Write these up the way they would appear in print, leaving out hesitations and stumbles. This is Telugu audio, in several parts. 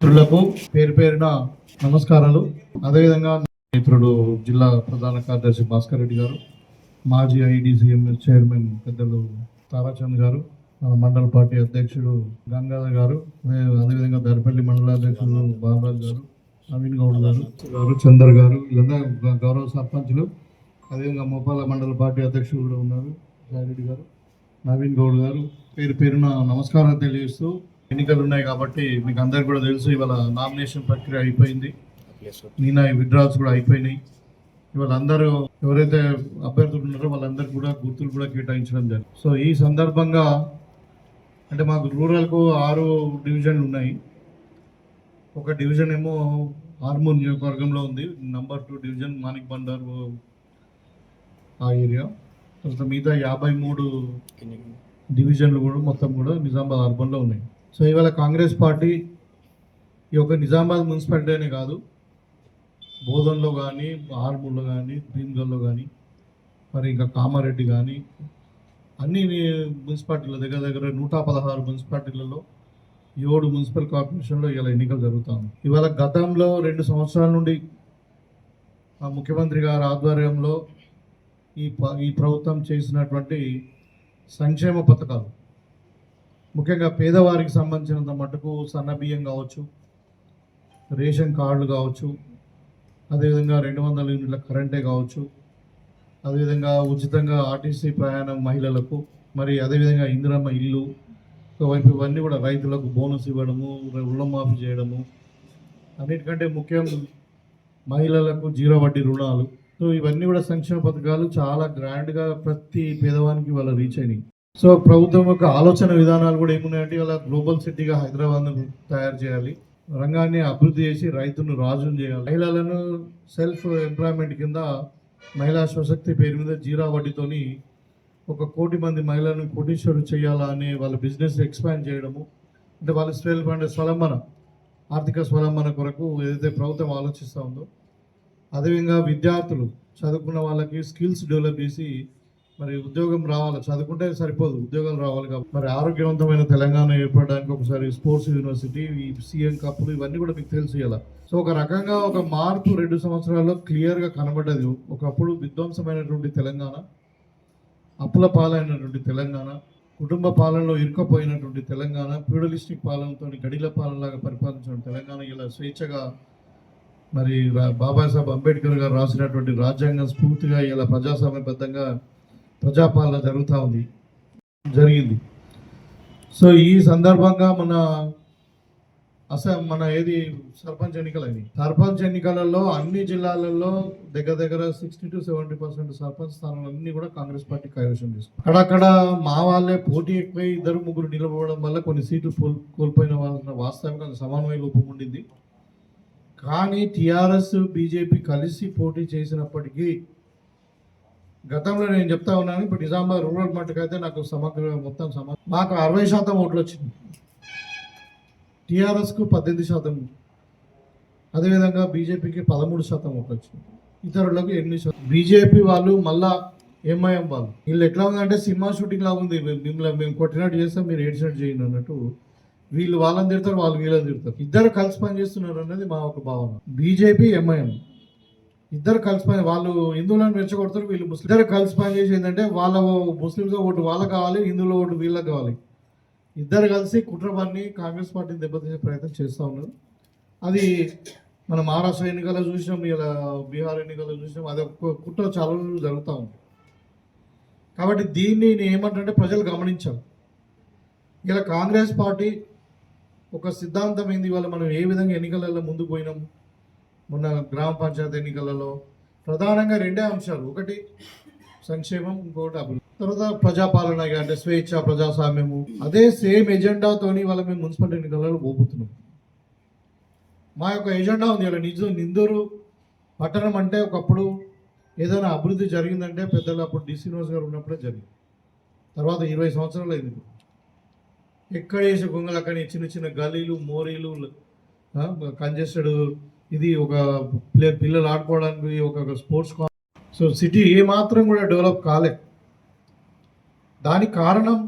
మిత్రులకు పేరు పేరున నమస్కారాలు. అదేవిధంగా మిత్రుడు జిల్లా ప్రధాన కార్యదర్శి భాస్కర్ రెడ్డి గారు, మాజీ ఐడిసిఎం చైర్మన్ పెద్దలు తారాచంద్ గారు, మన మండల పార్టీ అధ్యక్షుడు గంగాధర్ గారు, అదేవిధంగా దర్పల్లి మండల అధ్యక్షుడు బాబరాజ్ గారు, నవీన్ గౌడ్ గారు, చందర్ గారు, వీళ్ళందరూ గౌరవ సర్పంచులు. అదేవిధంగా మోపాల మండల పార్టీ అధ్యక్షుడు కూడా ఉన్నారు సాయిరెడ్డి గారు, నవీన్ గౌడ్ గారు. పేరు పేరున నమస్కారం తెలియజేస్తూ, ఎన్నికలు ఉన్నాయి కాబట్టి మీకు అందరికి కూడా తెలుసు, ఇవాళ నామినేషన్ ప్రక్రియ అయిపోయింది, నిన్న విత్డ్రాల్స్ కూడా అయిపోయినాయి. ఇవాళ అందరూ ఎవరైతే అభ్యర్థులు ఉన్నారో వాళ్ళందరికీ కూడా గుర్తులు కూడా కేటాయించడం జరిగింది. సో ఈ సందర్భంగా అంటే మాకు రూరల్కు 6 డివిజన్లు ఉన్నాయి. ఒక డివిజన్ ఏమో ఆర్మూర్ నియోజకవర్గంలో ఉంది, నంబర్ 2 డివిజన్ మాణిక్ బండార్ ఆ ఏరియా. తర్వాత మిగతా 53 డివిజన్లు కూడా మొత్తం కూడా నిజామాబాద్ అర్బన్లో ఉన్నాయి. సో ఇవాళ కాంగ్రెస్ పార్టీ ఈ యొక్క నిజామాబాద్ మున్సిపాలిటీ అనే కాదు, బోధన్లో కానీ, ఆర్మూర్లో కానీ, భీమ్గల్లో కానీ, మరి ఇంకా కామారెడ్డి కానీ, అన్ని మున్సిపాలిటీల దగ్గర దగ్గర 116 మున్సిపాలిటీలలో 7 మున్సిపల్ కార్పొరేషన్లో ఇలా ఎన్నికలు జరుగుతాయి. ఇవాళ గతంలో 2 సంవత్సరాల నుండి ముఖ్యమంత్రి గారి ఆధ్వర్యంలో ఈ ప్రభుత్వం చేసినటువంటి సంక్షేమ పథకాలు, ముఖ్యంగా పేదవారికి సంబంధించినంత మటుకు సన్న బియ్యం కావచ్చు, రేషన్ కార్డులు కావచ్చు, అదేవిధంగా 200 యూనిట్ల కరెంటే కావచ్చు, అదేవిధంగా ఉచితంగా ఆర్టీసీ ప్రయాణం మహిళలకు, మరి అదేవిధంగా ఇందిరమ్మ ఇల్లు, ఒకవైపు ఇవన్నీ కూడా రైతులకు బోనస్ ఇవ్వడము, రుణమాఫీ చేయడము, అన్నిటికంటే ముఖ్యం మహిళలకు 0 వడ్డీ రుణాలు. సో ఇవన్నీ కూడా సంక్షేమ పథకాలు చాలా గ్రాండ్గా ప్రతి పేదవానికి వాళ్ళ రీచ్ అయినాయి. సో ప్రభుత్వం యొక్క ఆలోచన విధానాలు కూడా ఏమున్నాయంటే, ఇలా గ్లోబల్ సిటీగా హైదరాబాద్ను తయారు చేయాలి, రంగాన్ని అభివృద్ధి చేసి రైతును రాజును చేయాలి, మహిళలను సెల్ఫ్ ఎంప్లాయ్మెంట్ కింద మహిళా స్వశక్తి పేరు మీద 0 వడ్డీతోని 1 కోటి మంది మహిళలను కోటీశ్వరులు చేయాలా అనే వాళ్ళ బిజినెస్ ఎక్స్పాండ్ చేయడము, అంటే వాళ్ళ సెల్ఫ్ అంటే స్వలంబన, ఆర్థిక స్వలంబన కొరకు ఏదైతే ప్రభుత్వం ఆలోచిస్తూ ఉందో. అదేవిధంగా విద్యార్థులు చదువుకున్న వాళ్ళకి స్కిల్స్ డెవలప్ చేసి మరి ఉద్యోగం రావాలి, చదువుకుంటే సరిపోదు, ఉద్యోగాలు రావాలి కాబట్టి మరి ఆరోగ్యవంతమైన తెలంగాణ ఏర్పడడానికి ఒకసారి స్పోర్ట్స్ యూనివర్సిటీ, సీఎం కప్పులు, ఇవన్నీ కూడా మీకు తెలిసి ఇలా. సో ఒక రకంగా ఒక మార్పు 2 సంవత్సరాల్లో క్లియర్గా కనబడ్డది. ఒకప్పుడు విధ్వంసమైనటువంటి తెలంగాణ, అప్పుల పాలైనటువంటి తెలంగాణ, కుటుంబ పాలనలో ఇరుక్కుపోయినటువంటి తెలంగాణ, ఫ్యూడలిస్టిక్ పాలనతో గడిల పాలనలాగా పరిపాలించిన తెలంగాణ ఇలా స్వేచ్ఛగా మరి బాబాసాహెబ్ అంబేద్కర్ గారు రాసినటువంటి రాజ్యాంగం స్ఫూర్తిగా ఇలా ప్రజాస్వామ్యబద్ధంగా ప్రజాపాలన జరిగింది. సో ఈ సందర్భంగా మన ఏది సర్పంచ్ ఎన్నికలని, సర్పంచ్ ఎన్నికలలో అన్ని జిల్లాలలో దగ్గర 60 to 70% సర్పంచ్ స్థానాలన్నీ కూడా కాంగ్రెస్ పార్టీ కైవసం చేసుకుంది. అక్కడక్కడ మా వాళ్ళే పోటీ ఎక్కువై 2-3 నిలబడడం వల్ల కొన్ని సీట్లు కోల్పోయిన వాళ్ళ వాస్తవంగా సమన్వయ లోపం ఉండింది. కానీ టీఆర్ఎస్ బీజేపీ కలిసి పోటీ చేసినప్పటికీ గతంలో నేను చెప్తా ఉన్నాను, ఇప్పుడు నిజామాబాద్ రూరల్ మట్టుకైతే నాకు మాకు 60% ఓట్లు వచ్చింది, టీఆర్ఎస్కు 18%, అదేవిధంగా బీజేపీకి 13% ఓట్లు వచ్చింది, ఇతరులకు 8%. బీజేపీ వాళ్ళు మళ్ళా ఎంఐఎం వాళ్ళు వీళ్ళు ఎట్లా ఉందంటే సినిమా షూటింగ్ లాగా ఉంది, మేము కొట్టినట్టు చేస్తాం, మీరు ఏడ్చినట్టు చేయండి అన్నట్టు. వీళ్ళు వాళ్ళని తిడతారు, వాళ్ళు వీళ్ళని తిడతారు, ఇద్దరు కలిసి పనిచేస్తున్నారు అన్నది మా ఒక భావన. బీజేపీ ఎంఐఎం ఇద్దరు కలిసి పని, వాళ్ళు హిందువులను రెచ్చగొడతారు, వీళ్ళు ముస్లిం, ఇద్దరు కలిసి పని చేసి ఏంటంటే వాళ్ళ ముస్లింస్ ఓటు వాళ్ళకి కావాలి, హిందువుల ఓటు వీళ్ళకి కావాలి, ఇద్దరు కలిసి కుట్ర పని కాంగ్రెస్ పార్టీని దెబ్బతీసే ప్రయత్నం చేస్తూ ఉన్నారు. అది మన మహారాష్ట్ర ఎన్నికల్లో చూసినాం, ఇలా బీహార్ ఎన్నికల్లో చూసినాం, అది ఒక కుట్ర చాలా రోజులు జరుగుతూ ఉంది. కాబట్టి దీన్ని నేను ఏమంటే ప్రజలు గమనించాలి. ఇలా కాంగ్రెస్ పార్టీ ఒక సిద్ధాంతం ఏంది, ఇవాళ మనం ఏ విధంగా ఎన్నికలలో ముందుకు పోయినాం. మొన్న గ్రామ పంచాయతీ ఎన్నికలలో ప్రధానంగా 2 అంశాలు, ఒకటి సంక్షేమం, ఇంకొకటి అభివృద్ధి, తర్వాత ప్రజాపాలన అంటే స్వేచ్ఛ, ప్రజాస్వామ్యము. అదే సేమ్ ఎజెండాతోని వాళ్ళ మేము మున్సిపల్ ఎన్నికలలో పోతున్నాం. మా యొక్క ఎజెండా ఉంది. ఇలా నిందూరు పట్టణం అంటే ఒకప్పుడు ఏదైనా అభివృద్ధి జరిగిందంటే పెద్దలు అప్పుడు డి శ్రీనివాస్ గారు ఉన్నప్పుడే జరిగింది. తర్వాత 20 సంవత్సరాలు అయింది. ఎక్కడ వేసే గొంగలు అక్కడ చిన్న చిన్న గలీలు, మోరీలు, కంజెస్టెడ్, ఇది ఒక పిల్లలు ఆడుకోవడానికి ఒక స్పోర్ట్స్. సో సిటీ ఏమాత్రం కూడా డెవలప్ కాలే. దానికి కారణం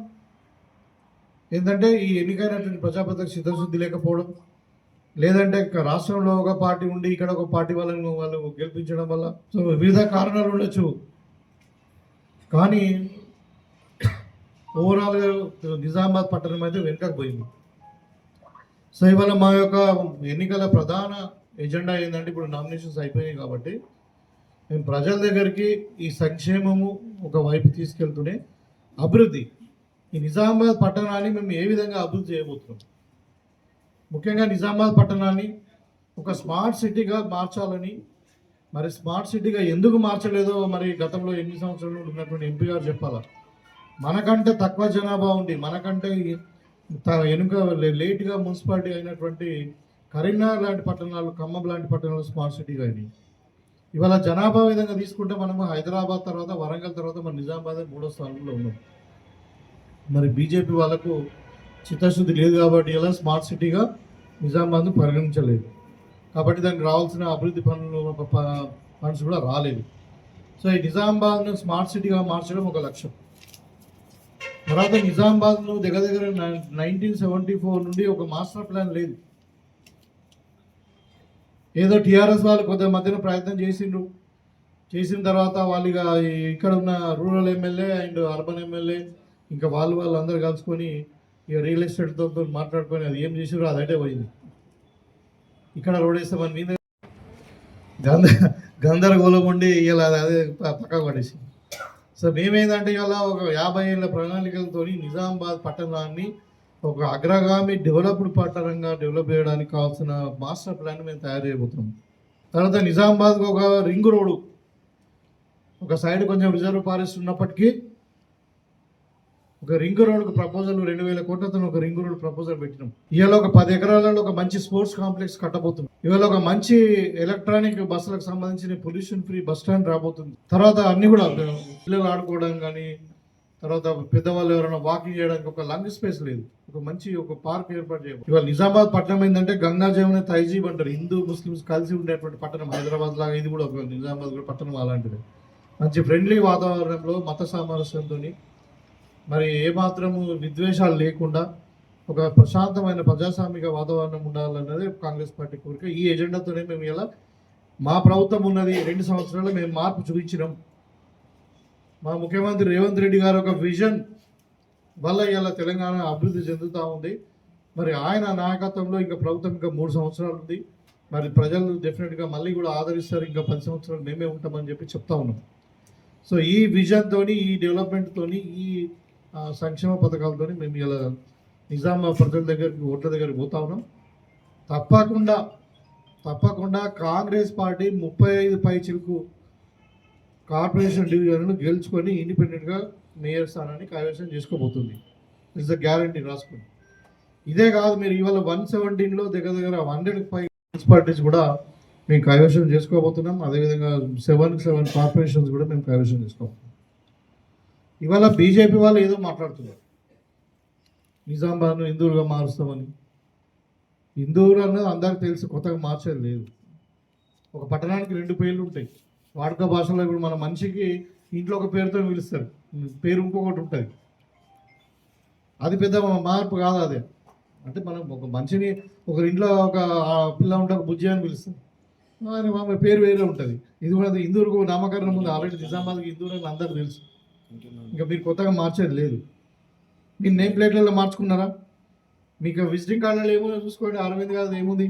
ఏంటంటే ఈ ఎన్నికైనటువంటి ప్రజాప్రతినిధులకు చిత్తశుద్ధి లేకపోవడం, లేదంటే రాష్ట్రంలో ఒక పార్టీ ఉండి ఇక్కడ ఒక పార్టీ వాళ్ళు గెలిపించడం వల్ల, సో వివిధ కారణాలు ఉండొచ్చు. కానీ ఓవరాల్గా నిజామాబాద్ పట్టణం అయితే వెనుకకు పోయింది. సో ఇవాళ మా యొక్క ఎన్నికల ప్రధాన ఎజెండా ఏంటంటే, ఇప్పుడు నామినేషన్స్ అయిపోయాయి కాబట్టి మేము ప్రజల దగ్గరికి ఈ సంక్షేమము ఒకవైపు తీసుకెళ్తూనే అభివృద్ధి, ఈ నిజామాబాద్ పట్టణాన్ని మేము ఏ విధంగా అభివృద్ధి చేయబోతున్నాం, ముఖ్యంగా నిజామాబాద్ పట్టణాన్ని ఒక స్మార్ట్ సిటీగా మార్చాలని. మరి స్మార్ట్ సిటీగా ఎందుకు మార్చలేదో మరి గతంలో 8 సంవత్సరాలు ఉన్నటువంటి ఎంపీ గారు చెప్పాలా. మనకంటే తక్కువ జనాభా ఉండి, మనకంటే వెనుక లేట్గా మున్సిపాలిటీ అయినటువంటి కరీంనగర్ లాంటి పట్టణాలు, ఖమ్మం లాంటి పట్టణాలు స్మార్ట్ సిటీగా అయినాయి. ఇవాళ జనాభా విధంగా తీసుకుంటే మనము హైదరాబాద్ తర్వాత వరంగల్ తర్వాత మన నిజామాబాద్ 3వ స్థానంలో ఉన్నాం. మరి బీజేపీ వాళ్ళకు చిత్తశుద్ధి లేదు కాబట్టి ఇలా స్మార్ట్ సిటీగా నిజామాబాద్ను పరిగణించలేదు. కాబట్టి దానికి రావాల్సిన అభివృద్ధి ఫండ్స్ కూడా రాలేదు. సో ఈ నిజామాబాద్ను స్మార్ట్ సిటీగా మార్చడం ఒక లక్ష్యం. తర్వాత నిజామాబాద్ను దగ్గర 1974 నుండి ఒక మాస్టర్ ప్లాన్ లేదు. ఏదో టీఆర్ఎస్ వాళ్ళు కొద్ది మధ్యన ప్రయత్నం చేసిన తర్వాత వాళ్ళు ఇక్కడ ఉన్న rural MLA and urban MLA ఇంకా వాళ్ళందరూ కలుసుకొని ఇక రియల్ ఎస్టేట్తో మాట్లాడుకొని అది ఏం చేసారో అదైతే పోయింది. ఇక్కడ రోడ్ వేస్తామని మీద గందరగోళం ఉండి ఇలా అదే పక్కకు పడేసి. సో మేమేందంటే ఇలా ఒక 50 ఏళ్ళ ప్రణాళికలతో నిజామాబాద్ పట్టణాన్ని ఒక అగ్రగామి డెవలప్డ్ పట్టణంగా డెవలప్ చేయడానికి కావాల్సిన మాస్టర్ ప్లాన్ మేము తయారు చేయబోతున్నాం. తర్వాత నిజామాబాద్కి ఒక రింగ్ రోడ్డు, ఒక సైడ్ కొంచెం రిజర్వ్ ఫారెస్ట్ ఉన్నప్పటికీ ఒక రింగ్ రోడ్కు ప్రపోజల్ 2000 కోట్లతో ఒక రింగ్ రోడ్ ప్రపోజల్ పెట్టినాం. ఇవాళ ఒక 10 ఎకరాలలో ఒక మంచి స్పోర్ట్స్ కాంప్లెక్స్ కట్టబోతున్నాం. ఇవాళ ఒక మంచి ఎలక్ట్రానిక్ బస్సులకు సంబంధించిన పొల్యూషన్ ఫ్రీ బస్ స్టాండ్ రాబోతుంది. తర్వాత అన్ని కూడా పిల్లలు ఆడుకోవడానికి కానీ, తర్వాత పెద్దవాళ్ళు ఎవరైనా వాకింగ్ చేయడానికి ఒక లంగ్ స్పేస్ లేదు, ఒక పార్క్ ఏర్పాటు చేయాలి. ఇవాళ నిజామాబాద్ పట్టణం ఏంటంటే గంగా జమున తైజీబ్ అంటారు, హిందూ ముస్లిమ్స్ కలిసి ఉండేటువంటి పట్టణం. హైదరాబాద్ లాగా ఇది కూడా ఒక నిజామాబాద్ కూడా పట్టణం అలాంటిది. మంచి ఫ్రెండ్లీ వాతావరణంలో మత సామరస్యంతో మరి ఏమాత్రము విద్వేషాలు లేకుండా ఒక ప్రశాంతమైన ప్రజాస్వామిక వాతావరణం ఉండాలన్నది కాంగ్రెస్ పార్టీ కోరిక. ఈ ఎజెండాతోనే మేము ఇలా మా ప్రభుత్వం ఉన్నది 2 సంవత్సరాలు మేము మార్పు చూపించినాం. మా ముఖ్యమంత్రి రేవంత్ రెడ్డి గారు ఒక విజన్ వల్ల ఇలా తెలంగాణ అభివృద్ధి చెందుతూ ఉంది. మరి ఆయన నాయకత్వంలో ఇంకా ప్రభుత్వం ఇంకా 3 సంవత్సరాలు ఉంది. మరి ప్రజలు డెఫినెట్గా మళ్ళీ కూడా ఆదరిస్తారు. ఇంకా 10 సంవత్సరాలు మేమే ఉంటామని చెప్పి చెప్తా ఉన్నాం. సో ఈ విజన్తో, ఈ డెవలప్మెంట్తో, ఈ సంక్షేమ పథకాలతో మేము ఇలా నిజామాబాద్ ప్రజల దగ్గరికి, ఓట్ల దగ్గరికి పోతా ఉన్నాం. తప్పకుండా కాంగ్రెస్ పార్టీ 35 పైచిలకు కార్పొరేషన్ డివిజన్ను గెలుచుకొని ఇండిపెండెంట్గా మేయర్ స్థానాన్ని కైవసం చేసుకోబోతుంది. ఇట్స్ ద గ్యారంటీ రాసుకోండి. ఇదే కాదు, మీరు ఇవాళ 117లో దగ్గర 100 మున్సిపాలిటీస్ కూడా మేము కైవసం చేసుకోబోతున్నాం. అదేవిధంగా 7 కార్పొరేషన్స్ కూడా మేము కైవసం చేసుకోబోతున్నాం. ఇవాళ బీజేపీ వాళ్ళు ఏదో మాట్లాడుతున్నారు, నిజామాబాద్ను ఇందూరుగా మారుస్తామని. ఇందూరు అన్నది అందరికి తెలుసు, కొత్తగా మార్చేది లేదు. ఒక పట్టణానికి 2 పేర్లు ఉంటాయి వాడుక భాషలో. ఇప్పుడు మన మనిషికి ఇంట్లో ఒక పేరుతో పిలుస్తారు, పేరు ఇంకొకటి ఉంటుంది. అది పెద్ద మార్పు కాదు. అదే అంటే మనం ఒక మనిషిని ఒక ఇంట్లో ఒక పిల్ల ఉంటే ఒక బుజ్జి అని పిలుస్తాం, ఆయన పేరు వేరే ఉంటుంది. ఇది కూడా ఇందూరుకు నామకరణం ఉంది ఆల్రెడీ. నిజామాబాద్కి ఇందూరు అని అందరూ తెలుసు. ఇంకా మీరు కొత్తగా మార్చేది లేదు. మీరు నేమ్ ప్లేట్లలో మార్చుకున్నారా? మీకు విజిటింగ్ కార్డులలో ఏముందో చూసుకోండి. అరవింద్ కాదు ఏముంది,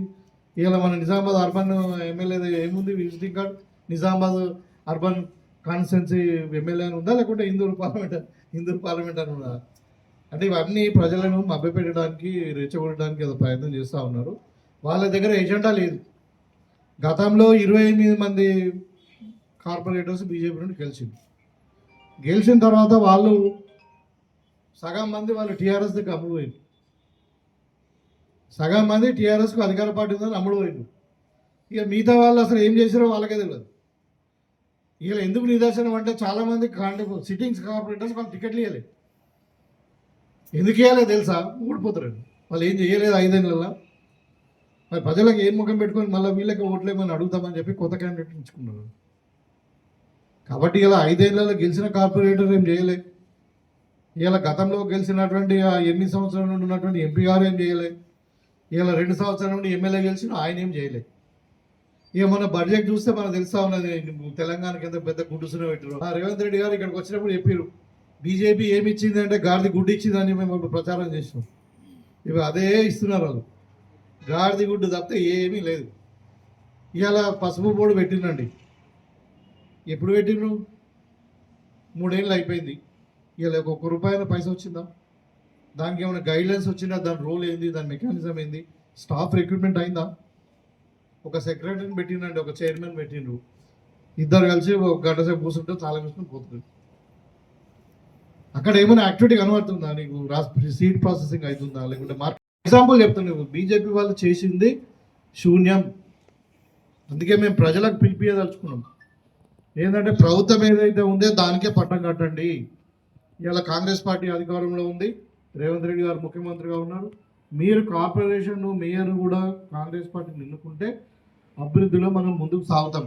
ఇలా మన నిజామాబాద్ అర్బన్ ఎమ్మెల్యే ఏముంది visiting card, Nizamabad urban constituency MLA అని ఉందా, లేకుంటే ఇందూరు పార్లమెంట్ అని ఉందా? అంటే ఇవన్నీ ప్రజలను మభ్యపెట్టడానికి, రెచ్చగొట్టడానికి ఏదో ప్రయత్నం చేస్తూ ఉన్నారు. వాళ్ళ దగ్గర ఎజెండా లేదు. గతంలో 28 మంది కార్పొరేటర్స్ బీజేపీ నుండి గెలిచిన తర్వాత వాళ్ళు సగం మంది టీఆర్ఎస్ దగ్గర అమ్ముడుపోయింది, సగం మంది టీఆర్ఎస్కు అధికార పార్టీ ఉందని అమ్ముడుపోయింది. ఇక మిగతా వాళ్ళు అసలు ఏం చేశారో వాళ్ళకే తెలియదు. ఇక ఎందుకు నిదర్శనం అంటే చాలామంది సిట్టింగ్స్ కార్పొరేటర్స్ వాళ్ళు టికెట్లు ఇవ్వలేదు. ఎందుకు ఇవ్వలేదు తెలుసా? ఊడిపోతారు వాళ్ళు. ఏం చేయలేదు 5 ఏళ్ళలో. మరి ప్రజలకు ఏం ముఖం పెట్టుకొని మళ్ళీ వీళ్ళకి ఓట్లేమని అడుగుతామని చెప్పి కొత్త క్యాండిడేట్ ఉంచుకున్నారు. కాబట్టి ఇలా 5 ఏళ్ళలో గెలిచిన కార్పొరేటర్ ఏం చేయలే. ఇలా గతంలో గెలిచినటువంటి 8 సంవత్సరాల నుండి ఉన్నటువంటి ఎంపీ గారు ఏం చేయలే. ఇలా 2 సంవత్సరాల నుండి ఎమ్మెల్యే గెలిచిన ఆయన ఏం చేయలేదు. ఇక మన బడ్జెట్ చూస్తే మనకు తెలుస్తా ఉన్నది, తెలంగాణకి ఎంత పెద్ద గుడ్డుసున పెట్టారు. రేవంత్ రెడ్డి గారు ఇక్కడికి వచ్చినప్పుడు చెప్పారు, బీజేపీ ఏమి ఇచ్చింది అంటే గాడిది గుడ్డు ఇచ్చిందని మేము ఇప్పుడు ప్రచారం చేసినాం. ఇవి అదే ఇస్తున్నారు వాళ్ళు, గాడిది గుడ్డు తప్పితే ఏమీ లేదు. ఇవాళ పసుపు బోర్డు పెట్టిందండి, ఎప్పుడు పెట్టిండ్రు? 3 ఏళ్ళు అయిపోయింది. ఇవాళ ₹1 పైసా వచ్చిందా? దానికి ఏమైనా గైడ్లైన్స్ వచ్చిందా? దాని రోల్ ఏంది, దాని మెకానిజం ఏంది? స్టాఫ్ రిక్రూట్మెంట్ అయిందా? ఒక సెక్రటరీని పెట్టిండండి, ఒక చైర్మన్ పెట్టిండ్రు, ఇద్దరు కలిసి ఒక గంట సేపు కూర్చుంటే చాలా కూర్చుని పోతుంది. అక్కడ ఏమైనా యాక్టివిటీ కనబడుతుందా నీకు? సీడ్ ప్రాసెసింగ్ అవుతుందా? లేకుంటే మార్కెట్ ఎగ్జాంపుల్ చెప్తాను, బీజేపీ వాళ్ళు చేసింది శూన్యం. అందుకే మేము ప్రజలకు పిలిపియదలుచుకున్నాం, ఏంటంటే ప్రభుత్వం ఏదైతే ఉందో దానికే పట్టం కట్టండి. ఇలా కాంగ్రెస్ పార్టీ అధికారంలో ఉంది, రేవంత్ రెడ్డి గారు ముఖ్యమంత్రిగా ఉన్నారు. మీరు కార్పొరేషన్ మేయర్ కూడా కాంగ్రెస్ పార్టీని ఎన్నుకుంటే అభివృద్ధిలో మనం ముందుకు సాగుతాం.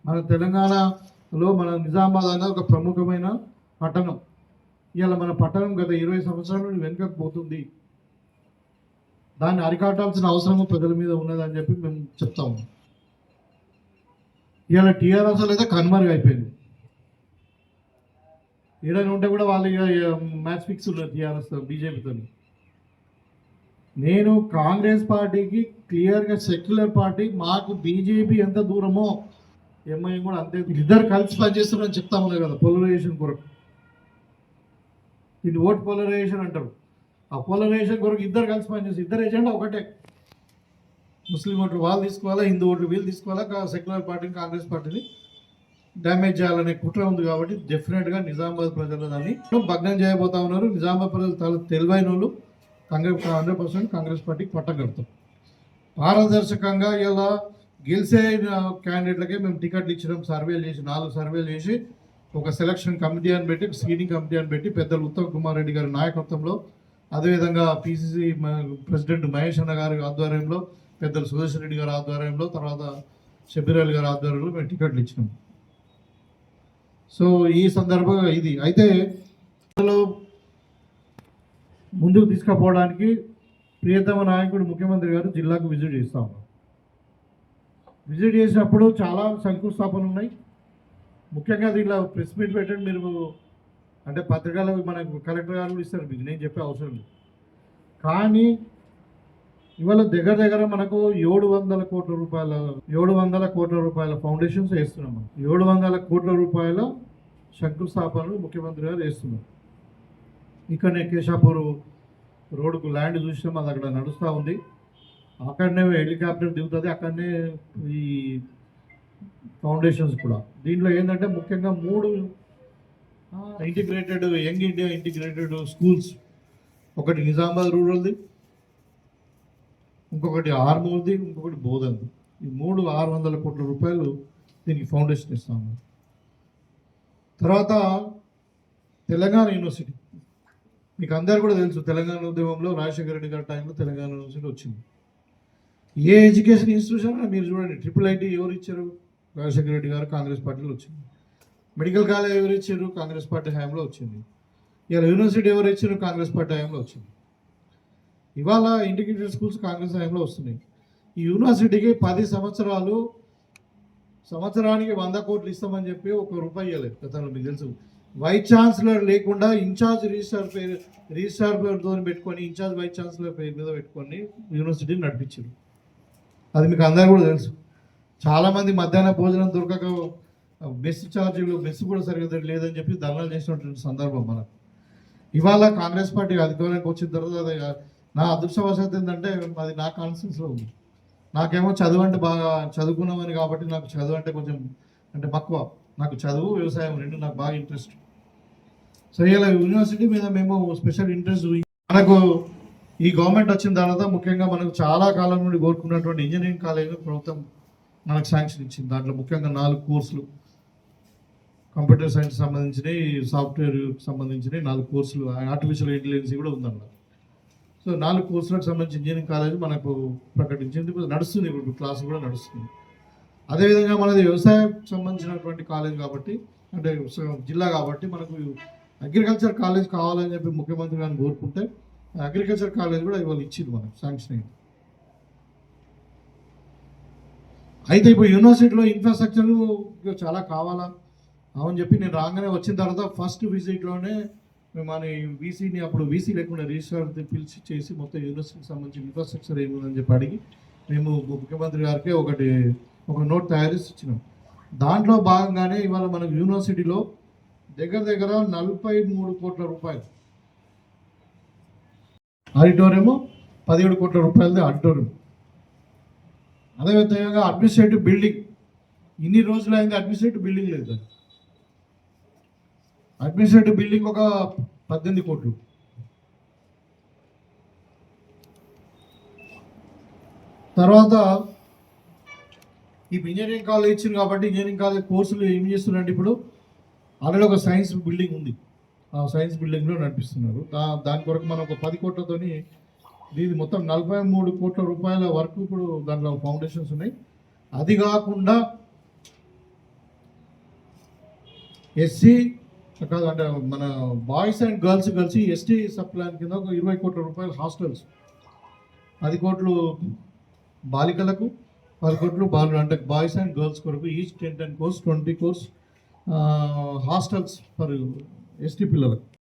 మన తెలంగాణలో మన నిజామాబాద్ అనేది ఒక ప్రముఖమైన పట్టణం. ఇవాళ మన పట్టణం గత 20 సంవత్సరాల నుండి వెనుకకు పోతుంది. దాన్ని అరికట్టాల్సిన అవసరం ప్రజల మీద ఉన్నదని చెప్పి మేము చెప్తాము. ఇవాళ టీఆర్ఎస్ అయితే కన్మరుగు అయిపోయింది. ఏదైనా ఉంటే కూడా వాళ్ళు మ్యాచ్ ఫిక్స్ ఉన్నారు టీఆర్ఎస్ బీజేపీతో. నేను కాంగ్రెస్ పార్టీకి క్లియర్గా సెక్యులర్ పార్టీ, మాకు బీజేపీ ఎంత దూరమో ఎంఐఎం కూడా అంతే. ఇద్దరు కలిసి పనిచేస్తున్నారని చెప్తా ఉన్నారు కదా పోలరైజేషన్ కొరకు. ఇది ఓట్ పోలరైజేషన్ అంటారు. ఆ పోలరైజేషన్ కొరకు ఇద్దరు కలిసి పనిచేస్తారు. ఇద్దరు ఎజెండా ఒకటే, ముస్లిం ఓట్లు వాళ్ళు తీసుకోవాలా, హిందూ ఓట్లు వీళ్ళు తీసుకోవాలా, సెక్యులర్ పార్టీని కాంగ్రెస్ పార్టీని డ్యామేజ్ చేయాలనే కుట్ర ఉంది. కాబట్టి డెఫినెట్గా నిజామాబాద్ ప్రజలు దాన్ని భగ్నం చేయబోతా ఉన్నారు. నిజామాబాద్ ప్రజలు తెలివైన వాళ్ళు 100% కాంగ్రెస్ పార్టీకి పట్టం కడతాం. పారదర్శకంగా ఇలా గెలిచే క్యాండిడేట్లకే మేము టికెట్లు ఇచ్చినాం. సర్వేలు చేసి 4 సర్వేలు చేసి ఒక సెలక్షన్ కమిటీ అని పెట్టి, స్క్రీనింగ్ కమిటీ అని పెట్టి, పెద్దలు ఉత్తమ్ కుమార్ రెడ్డి గారి నాయకత్వంలో, అదేవిధంగా పిసిసి ప్రెసిడెంట్ మహేష్ అన్న గారి ఆధ్వర్యంలో, పెద్దలు సుదర్శన్ రెడ్డి గారి ఆధ్వర్యంలో, తర్వాత షబీర్ అలీ గారి ఆధ్వర్యంలో మేము టికెట్లు ఇచ్చినాం. సో ఈ సందర్భంగా ఇది అయితే ముందుకు తీసుకుపోవడానికి ప్రియతమ నాయకుడు ముఖ్యమంత్రి గారు జిల్లాకు విజిట్ చేస్తా ఉన్నారు. విజిట్ చేసినప్పుడు చాలా శంకుస్థాపనలు ఉన్నాయి. ముఖ్యంగా దీనిలో ప్రెస్ మీట్ పెట్టండి మీరు, అంటే పత్రికలు మనకు కలెక్టర్ గారు కూడా ఇస్తారు, మీకు నేను చెప్పే అవసరం లేదు. కానీ ఇవాళ దగ్గర మనకు 700 కోట్ల రూపాయల ఫౌండేషన్స్ వేస్తున్నాం. 700 కోట్ల రూపాయల శంకుస్థాపనలు ముఖ్యమంత్రి గారు వేస్తున్నారు. ఇక్కడనే కేశాపూర్ రోడ్డుకు ల్యాండ్ చూసినాం, అది అక్కడ నడుస్తూ ఉంది. అక్కడనే హెలికాప్టర్ దిగుతుంది, అక్కడనే ఈ ఫౌండేషన్స్ కూడా. దీంట్లో ఏంటంటే ముఖ్యంగా 3 integrated young India integrated schools, ఒకటి నిజామాబాద్ రూరల్ది, ఇంకొకటి ఆర్మూర్ది, ఇంకొకటి బోధన్ది. ఈ 3 600 కోట్ల రూపాయలు దీనికి ఫౌండేషన్ ఇస్తాము. తర్వాత తెలంగాణ యూనివర్సిటీ, మీకు అందరు కూడా తెలుసు, తెలంగాణ ఉద్యమంలో రాజశేఖర రెడ్డి గారి టైంలో తెలంగాణ యూనివర్సిటీ వచ్చింది. ఏ ఎడ్యుకేషన్ ఇన్స్టిట్యూషన్ మీరు చూడండి, IIIT ఎవరు ఇచ్చారు? రాజశేఖర రెడ్డి గారు కాంగ్రెస్ పార్టీలో వచ్చింది. మెడికల్ కాలేజ్ ఎవరు ఇచ్చారు? కాంగ్రెస్ పార్టీ హయాంలో వచ్చింది. ఇవాళ యూనివర్సిటీ ఎవరు ఇచ్చారు? కాంగ్రెస్ పార్టీ హయాంలో వచ్చింది. ఇవాళ ఇంటిగ్రేటెడ్ స్కూల్స్ కాంగ్రెస్ హయాంలో వస్తున్నాయి. ఈ యూనివర్సిటీకి 10 సంవత్సరానికి 100 కోట్లు ఇస్తామని చెప్పి ₹1 ఇవ్వలేదు గతంలో. మీకు తెలుసు, వైస్ ఛాన్సలర్ లేకుండా ఇన్ఛార్జ్ రిజిస్ట్రార్ పేరుతో పెట్టుకొని, ఇన్ఛార్జ్ వైస్ ఛాన్సలర్ పేరు మీద పెట్టుకొని యూనివర్సిటీని నడిపించారు. అది మీకు అందరూ కూడా తెలుసు. చాలామంది మధ్యాహ్న భోజనం దొరకక మెస్ ఛార్జీలు, మెస్ కూడా సరిగ్గా లేదని చెప్పి ధర్నాలు చేసినటువంటి సందర్భం మనకు. ఇవాళ కాంగ్రెస్ పార్టీ అధికారానికి వచ్చిన తర్వాత నా అదృష్టవశాత్తు ఏంటంటే అది నా కాన్స్టిట్యూన్సీలో ఉంది. నాకేమో చదువు అంటే బాగా చదువుకున్నామని కాబట్టి నాకు చదువు అంటే కొంచెం అంటే మక్కువ. నాకు చదువు, వ్యవసాయం 2 నాకు బాగా ఇంట్రెస్ట్. సో ఇలా యూనివర్సిటీ మీద మేము స్పెషల్ ఇంట్రెస్ట్ మనకు ఈ గవర్నమెంట్ వచ్చిన తర్వాత ముఖ్యంగా మనకు చాలా కాలం నుండి కోరుకున్నటువంటి ఇంజనీరింగ్ కాలేజ్ ప్రభుత్వం మనకు శాంక్షన్ ఇచ్చింది. దాంట్లో ముఖ్యంగా 4 కోర్సులు, కంప్యూటర్ సైన్స్ సంబంధించినవి, సాఫ్ట్వేర్ సంబంధించినవి 4 కోర్సులు, ఆర్టిఫిషియల్ ఇంటెలిజెన్స్ కూడా ఉందన్నమాట. సో 4 కోర్సులకు సంబంధించి ఇంజనీరింగ్ కాలేజ్ మనకు ప్రకటించింది, నడుస్తుంది, ఇప్పుడు క్లాస్ కూడా నడుస్తుంది. అదేవిధంగా మనది వ్యవసాయం సంబంధించినటువంటి కాలేజ్ కాబట్టి, అంటే జిల్లా కాబట్టి మనకు అగ్రికల్చర్ కాలేజ్ కావాలని చెప్పి ముఖ్యమంత్రి గారిని కోరుకుంటే అగ్రికల్చర్ కాలేజ్ కూడా ఇవాళ ఇచ్చింది, మనకు శాంక్షన్ అయింది. అయితే ఇప్పుడు యూనివర్సిటీలో ఇన్ఫ్రాస్ట్రక్చర్ చాలా కావాలా అని చెప్పి నేను రాగానే వచ్చిన తర్వాత ఫస్ట్ విజిట్లోనే మేము మన వీసీని అప్పుడు వీసీ లేకుండా రిజిస్ట్రార్ పిలిచి చేసి మొత్తం యూనివర్సిటీకి సంబంధించిన ఇన్ఫ్రాస్ట్రక్చర్ ఏముందని చెప్పి అడిగి మేము ముఖ్యమంత్రి గారికి ఒక నోట్ తయారు చేసి ఇచ్చినాం. దాంట్లో భాగంగానే ఇవాళ మనకు యూనివర్సిటీలో దగ్గర 43 కోట్ల రూపాయలు ఆడిటోరియం, 17 కోట్ల రూపాయలది ఆడిటోరియం. అదేవిధంగా అడ్మినిస్ట్రేటివ్ బిల్డింగ్ ఇన్ని రోజులు అయింది, అడ్మినిస్ట్రేటివ్ బిల్డింగ్ లేదు. అడ్మినిస్ట్రేటివ్ బిల్డింగ్ ఒక 18 కోట్లు. తర్వాత ఈ ఇంజనీరింగ్ కాలేజ్ ఇచ్చింది కాబట్టి ఇంజనీరింగ్ కాలేజ్ కోర్సులు ఏం చేస్తున్నారంటే ఇప్పుడు ఆల్రెడీ ఒక సైన్స్ బిల్డింగ్ ఉంది, ఆ సైన్స్ బిల్డింగ్లో నడిపిస్తున్నారు. దాని కొరకు మనం ఒక 10 కోట్లతోని ఇది మొత్తం 43 కోట్ల రూపాయల వరకు ఇప్పుడు దాంట్లో ఫౌండేషన్స్ ఉన్నాయి. అది కాకుండా ఎస్సీ కాదు అంటే మన బాయ్స్ అండ్ గర్ల్స్ కలిసి ఎస్టీ సబ్ ప్లాన్ కింద ఒక 20 కోట్ల రూపాయల హాస్టల్స్, 10 కోట్లు బాలికలకు, 10 కోట్లు బాలు అంటే బాయ్స్ అండ్ గర్ల్స్ కొరకు each 10 course 20 course hostels for ST పిల్లలకు.